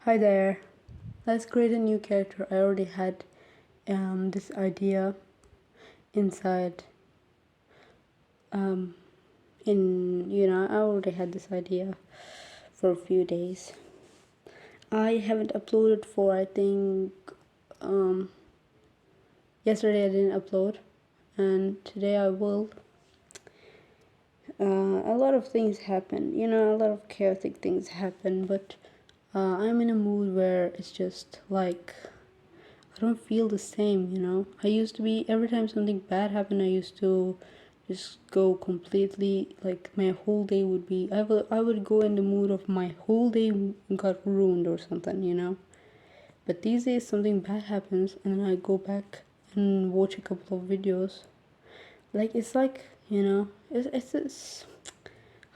Hi there. Let's create a new character. I already had this idea inside. I already had this idea for a few days. I haven't uploaded for, I think, yesterday I didn't upload, and today I will. A lot of things happen, a lot of chaotic things happen, but I'm in a mood where it's just like I don't feel the same. I used to be, every time something bad happened, I used to just go completely, like my whole day would be, I would go in the mood of my whole day got ruined or something. But these days something bad happens and then I go back and watch a couple of videos. Like, it's like, it's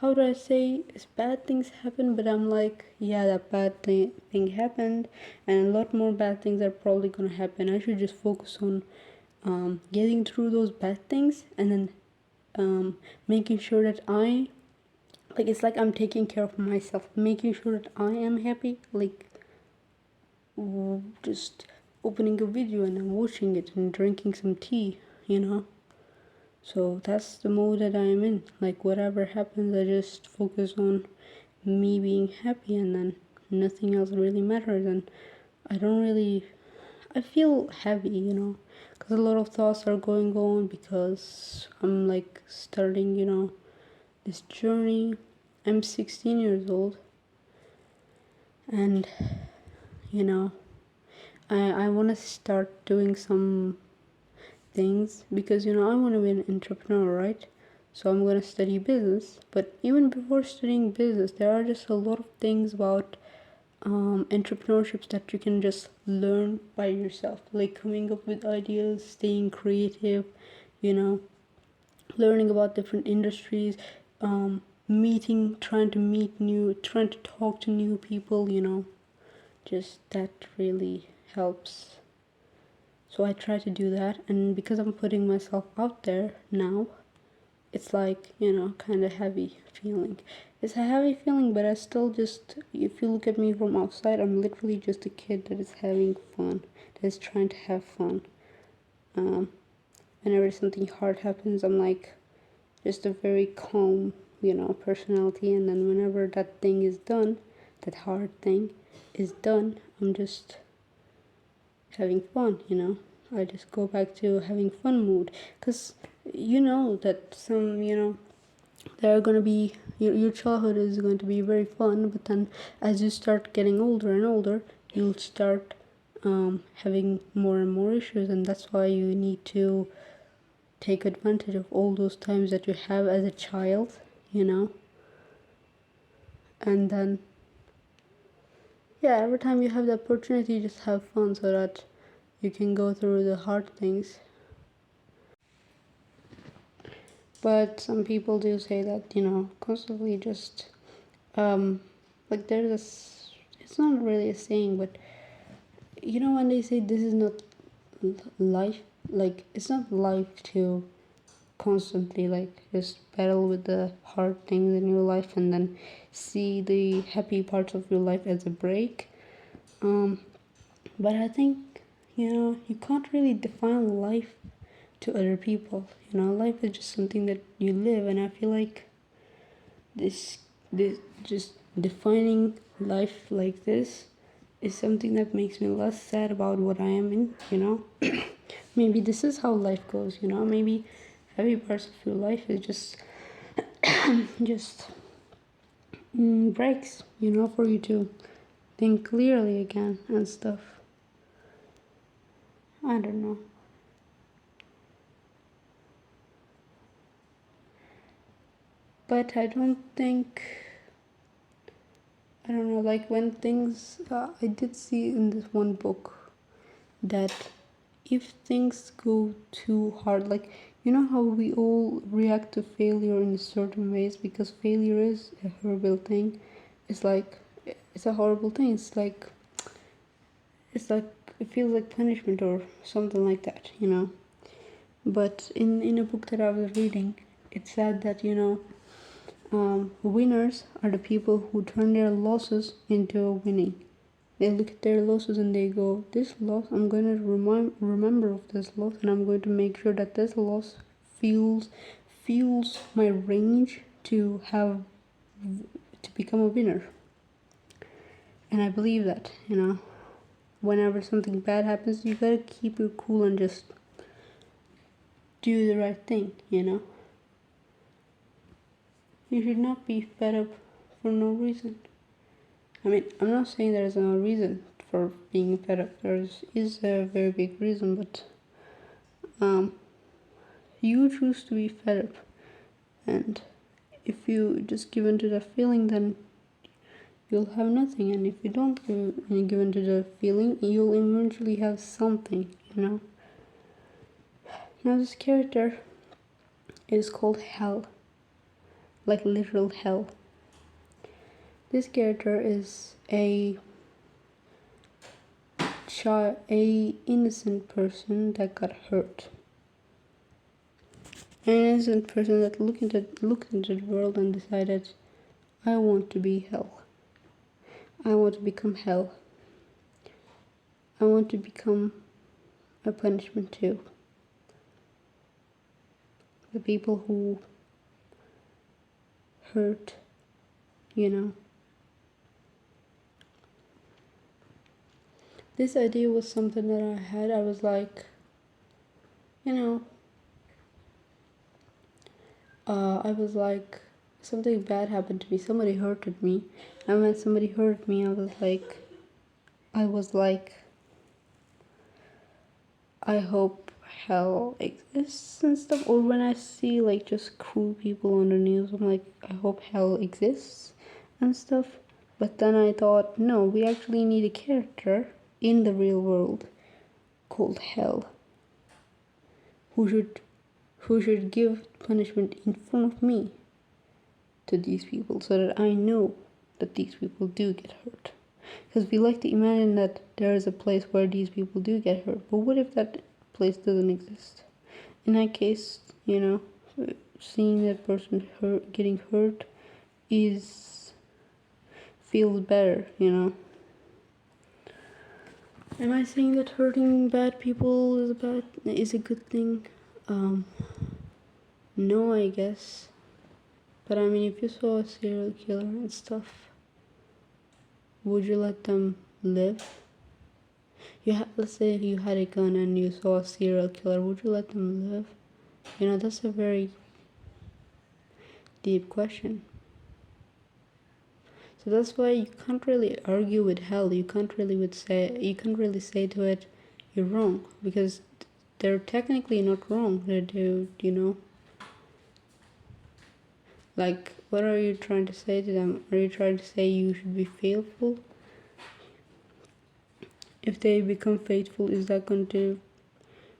how do I say, it's bad things happen, but I'm like, yeah, that bad thing happened, and a lot more bad things are probably gonna happen. I should just focus on getting through those bad things, and then making sure that it's like I'm taking care of myself, making sure that I am happy, like just opening a video and then watching it and drinking some tea. So that's the mode that I am in. Like, whatever happens, I just focus on me being happy, and then nothing else really matters. And I feel heavy, because a lot of thoughts are going on, because I'm like starting, this journey. I'm 16 years old, and you know, I want to start doing some things, because I want to be an entrepreneur, right? So I'm going to study business. But even before studying business, there are just a lot of things about entrepreneurships that you can just learn by yourself, like coming up with ideas, staying creative, you know learning about different industries, trying to talk to new people. Just that really helps. So I try to do that, and because I'm putting myself out there now, it's like, kind of heavy feeling. It's a heavy feeling, but I still just, if you look at me from outside, I'm literally just a kid that is having fun, that is trying to have fun. Whenever something hard happens, I'm like just a very calm, personality, and then whenever that thing is done, that hard thing is done, I'm just having fun. I just go back to having fun mood, because that there are going to be, your childhood is going to be very fun, but then as you start getting older and older, you'll start having more and more issues, and that's why you need to take advantage of all those times that you have as a child. And then, yeah, every time you have the opportunity, just have fun, so that you can go through the hard things. But some people do say that, constantly just like, there's this, it's not really a saying, but when they say this is not life, like, it's not life to constantly, like, just battle with the hard things in your life and then see the happy parts of your life as a break. But I think, you can't really define life to other people. Life is just something that you live, and I feel like this just defining life like this is something that makes me less sad about what I am in. Maybe this is how life goes. Maybe every part of your life is just just breaks, for you to think clearly again and stuff. I don't know. But I don't think, I don't know, like, when things, I did see in this one book that if things go too hard, like, how we all react to failure in certain ways, because failure is a horrible thing. It's like, it's a horrible thing. It's like it feels like punishment or something like that. But in a book that I was reading, it said that winners are the people who turn their losses into a winning. They look at their losses and they go, this loss, I'm going to remember of this loss, and I'm going to make sure that this loss fuels my range to become a winner. And I believe that, whenever something bad happens, you gotta keep your cool and just do the right thing, You should not be fed up for no reason. I mean, I'm not saying there's no reason for being fed up. There is a very big reason, but you choose to be fed up. And if you just give in to that feeling, then you'll have nothing. And if you don't give in to the feeling, you'll eventually have something, Now this character is called Hell. Like literal hell. This character is a innocent person that got hurt. An innocent person that looked into the world and decided, I want to be hell. I want to become hell. I want to become a punishment too. The people who hurt, This idea was something that I had. I was like, I was like, something bad happened to me. Somebody hurted me. And when somebody hurt me, I was like, I hope hell exists and stuff. Or when I see like just cruel people on the news, I'm like, I hope hell exists and stuff. But then I thought, no, we actually need a character in the real world called Hell, who should give punishment in front of me to these people, so that I know that these people do get hurt. Because we like to imagine that there is a place where these people do get hurt, but what if that place doesn't exist? In that case, seeing that person getting hurt feels better, Am I saying that hurting bad people is a good thing? No, I guess. But I mean, if you saw a serial killer and stuff, would you let them live? Let's say if you had a gun and you saw a serial killer, would you let them live? That's a very deep question. So that's why you can't really argue with hell. You can't really say to it, you're wrong, because they're technically not wrong. They do, Like, what are you trying to say to them? Are you trying to say you should be faithful? If they become faithful, is that going to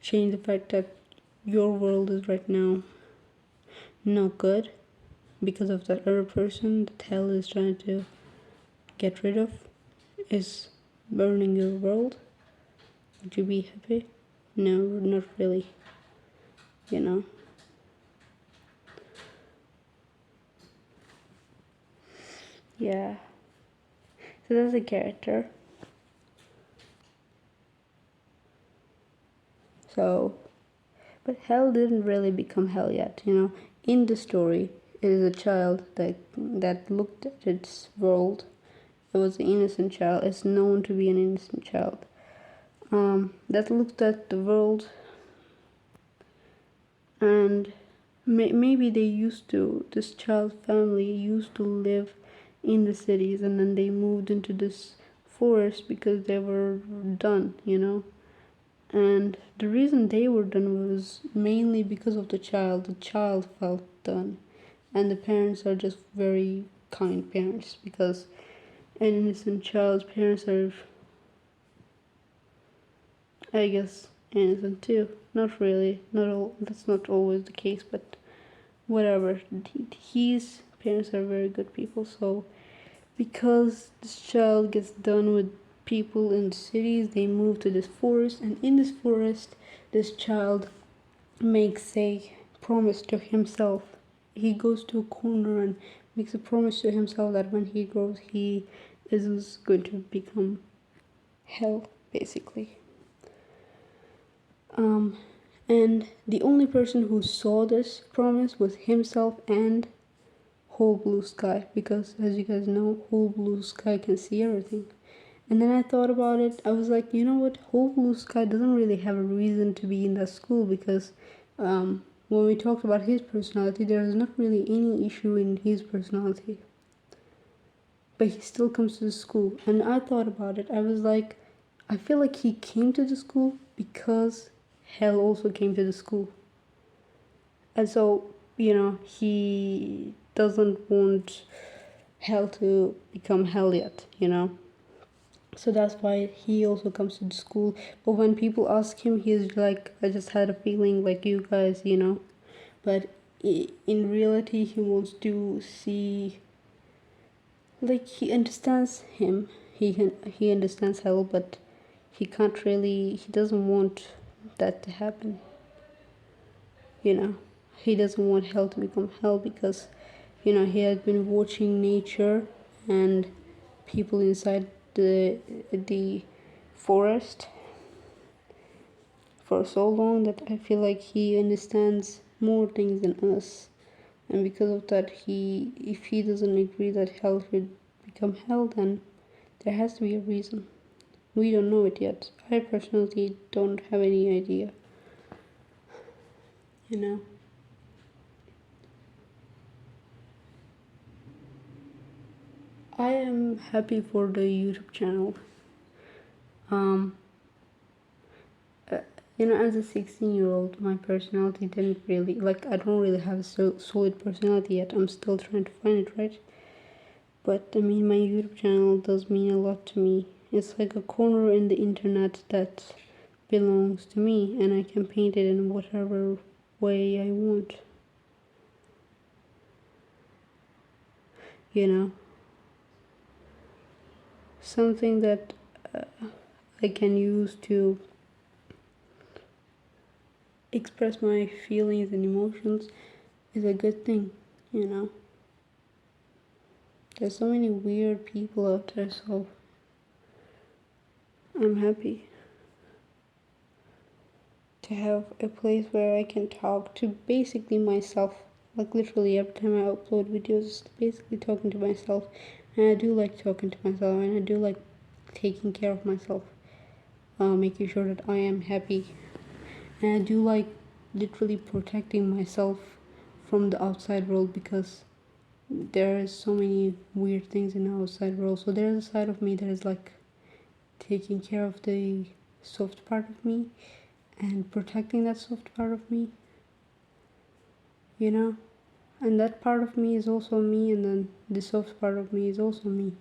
change the fact that your world is right now not good because of that other person that hell is trying to get rid of is burning your world? Would you be happy? No, not really. Yeah. So that's a character. So, but hell didn't really become hell yet, In the story, it is a child that looked at its world. It was an innocent child. It's known to be an innocent child. That looked at the world, and maybe this child's family used to live in the cities, and then they moved into this forest because they were done, And the reason they were done was mainly because of the child. The child felt done. And the parents are just very kind parents, because an innocent child's parents are, I guess, innocent too. Not really. That's not always the case, but whatever. His parents are very good people, so because this child gets done with people in the cities, they move to this forest, and in this forest, this child makes a promise to himself. He goes to a corner and makes a promise to himself that when he grows, he is going to become hell, basically. Um, and the only person who saw this promise was himself and whole blue sky, because as you guys know, whole blue sky can see everything. And then I thought about it. I was like, you know what? Whole blue sky doesn't really have a reason to be in that school, because when we talked about his personality, there is not really any issue in his personality. But he still comes to the school. And I thought about it. I was like, I feel like he came to the school because hell also came to the school. And so, he doesn't want hell to become hell yet, So that's why he also comes to the school. But when people ask him, he's like, I just had a feeling like you guys, But in reality, he wants to see, like, he understands him. He understands hell, but he doesn't want that to happen, He doesn't want hell to become hell because, he has been watching nature and people inside the forest for so long that I feel like he understands more things than us. And because of that, if he doesn't agree that hell should become hell, then there has to be a reason. We don't know it yet. I personally don't have any idea. You know? I am happy for the YouTube channel. Um, as a 16-year-old, my personality didn't really, I don't really have a solid personality yet. I'm still trying to find it, right? But, my YouTube channel does mean a lot to me. It's like a corner in the internet that belongs to me, and I can paint it in whatever way I want. Something that I can use to express my feelings and emotions is a good thing, There's so many weird people out there, so I'm happy to have a place where I can talk to basically myself. Like literally every time I upload videos, it's basically talking to myself. And I do like talking to myself, and I do like taking care of myself, making sure that I am happy. And I do like literally protecting myself from the outside world, because there is so many weird things in the outside world. So there's a side of me that is like taking care of the soft part of me and protecting that soft part of me, and that part of me is also me, and then the soft part of me is also me.